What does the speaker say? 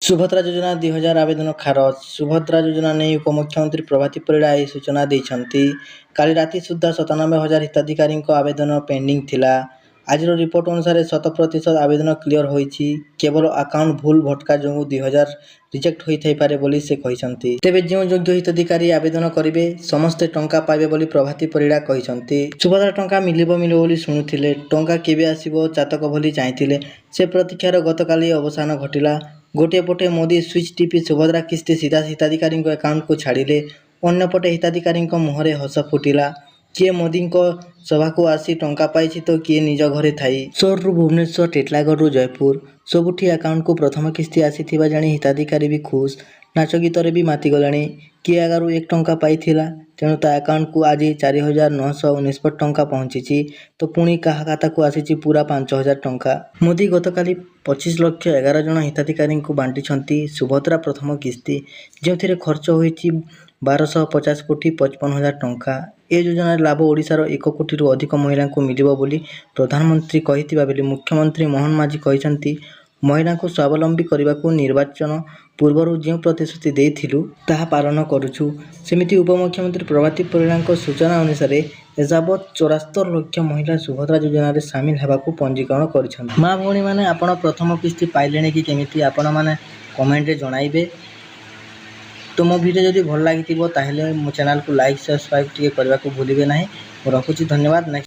ସୁଭଦ୍ରା ଯୋଜନା 2000 ଆବେଦନ ଖାରଜ। ସୁଭଦ୍ରା ଯୋଜନା ନେଇ ଉପମୁଖ୍ୟମନ୍ତ୍ରୀ ପ୍ରଭାତୀ ପରିଡ଼ା ଏହି ସୂଚନା ଦେଇଛନ୍ତି। କାଲି ରାତି ସୁଦ୍ଧା 97,000 ହିତାଧିକାରୀଙ୍କ ଆବେଦନ ପେଣ୍ଡିଂ ଥିଲା। ଆଜିର ରିପୋର୍ଟ ଅନୁସାରେ 100% ଆବେଦନ କ୍ଲିୟର ହୋଇଛି। କେବଳ ଆକାଉଣ୍ଟ ଭୁଲ ଭଟକା ଯୋଗୁଁ 2000 ରିଜେକ୍ଟ ହୋଇଥାଇପାରେ ବୋଲି ସେ କହିଛନ୍ତି। ତେବେ ଯେଉଁ ଯୋଗ୍ୟ ହିତାଧିକାରୀ ଆବେଦନ କରିବେ ସମସ୍ତେ ଟଙ୍କା ପାଇବେ ବୋଲି ପ୍ରଭାତୀ ପରିଡ଼ା କହିଛନ୍ତି। ସୁଭଦ୍ରା ଟଙ୍କା ମିଳିବ ବୋଲି ଶୁଣୁଥିଲେ, ଟଙ୍କା କେବେ ଆସିବ ଚାତକ ଭଳି ଚାହିଁଥିଲେ। ସେ ପ୍ରତୀକ୍ଷାର ଗତକାଲି ଅବସାନ ଘଟିଲା। ଗୋଟିଏ ପଟେ ମୋଦି ସୁଇଚ୍ ଟିପି ସୁଭଦ୍ରା କିସ୍ତି ସିଧା ହିତାଧିକାରୀଙ୍କ ଆକାଉଣ୍ଟକୁ ଛାଡ଼ିଲେ, ଅନ୍ୟପଟେ ହିତାଧିକାରୀଙ୍କ ମୁହଁରେ ହସ ଫୁଟିଲା। କିଏ ମୋଦିଙ୍କ ସଭାକୁ ଆସି ଟଙ୍କା ପାଇଛି ତ କିଏ ନିଜ ଘରେ ଥାଇ। ସୋରରୁ ଭୁବନେଶ୍ୱର, ଟିଟିଲାଗଡ଼ରୁ ଜୟପୁର, ସବୁଠି ଆକାଉଣ୍ଟକୁ ପ୍ରଥମ କିସ୍ତି ଆସିଥିବା ଜାଣି ହିତାଧିକାରୀ ବି ଖୁସ୍। ନାଚ ଗୀତରେ ବି ମାତିଗଲେଣି। କିଏ ଆଗରୁ 1 ଟଙ୍କା ପାଇଥିଲା, ତେଣୁ ତା ଆକାଉଣ୍ଟକୁ ଆଜି 4,949 ଟଙ୍କା ପହଞ୍ଚିଛି, ତ ପୁଣି କାହା ଖାତାକୁ ଆସିଛି ପୁରା 5,000 ଟଙ୍କା। ମୋଦି ଗତକାଲି 25,11,000 ଜଣ ହିତାଧିକାରୀଙ୍କୁ ବାଣ୍ଟିଛନ୍ତି ସୁଭଦ୍ରା ପ୍ରଥମ କିସ୍ତି, ଯେଉଁଥିରେ ଖର୍ଚ୍ଚ ହୋଇଛି 1,250 କୋଟି 55,000 ଟଙ୍କା। ଏ ଯୋଜନାର ଲାଭ ଓଡ଼ିଶାର 1 କୋଟିରୁ ଅଧିକ ମହିଳାଙ୍କୁ ମିଳିବ ବୋଲି ପ୍ରଧାନମନ୍ତ୍ରୀ କହିଥିବା ବେଳେ ମୁଖ୍ୟମନ୍ତ୍ରୀ ମୋହନ ମାଝୀ କହିଛନ୍ତି, ମହିଳାଙ୍କୁ ସ୍ୱାବଲମ୍ବୀ କରିବାକୁ ନିର୍ବାଚନ ପୂର୍ବରୁ ଯେଉଁ ପ୍ରତିଶ୍ରୁତି ଦେଇଥିଲୁ, ତାହା ପାଳନ କରୁଛୁ। ସେମିତି ଉପମୁଖ୍ୟମନ୍ତ୍ରୀ ପ୍ରଭାତୀ ପରିଡ଼ାଙ୍କ ସୂଚନା ଅନୁସାରେ ଏଯାବତ୍ 74 ଲକ୍ଷ ମହିଳା ସୁଭଦ୍ରା ଯୋଜନାରେ ସାମିଲ ହେବାକୁ ପଞ୍ଜୀକରଣ କରିଛନ୍ତି। ମା ଭଉଣୀମାନେ, ଆପଣ ପ୍ରଥମ କିସ୍ତି ପାଇଲେଣି କି କେମିତି ଆପଣମାନେ କମେଣ୍ଟରେ ଜଣାଇବେ। ତ ମୋ ଭିଡ଼ିଓ ଯଦି ଭଲ ଲାଗିଥିବ ତାହେଲେ ମୋ ଚ୍ୟାନେଲକୁ ଲାଇକ୍, ସବସ୍କ୍ରାଇବ୍ ଟିକେ କରିବାକୁ ଭୁଲିବେ ନାହିଁ। ମୁଁ ରଖୁଛି, ଧନ୍ୟବାଦ।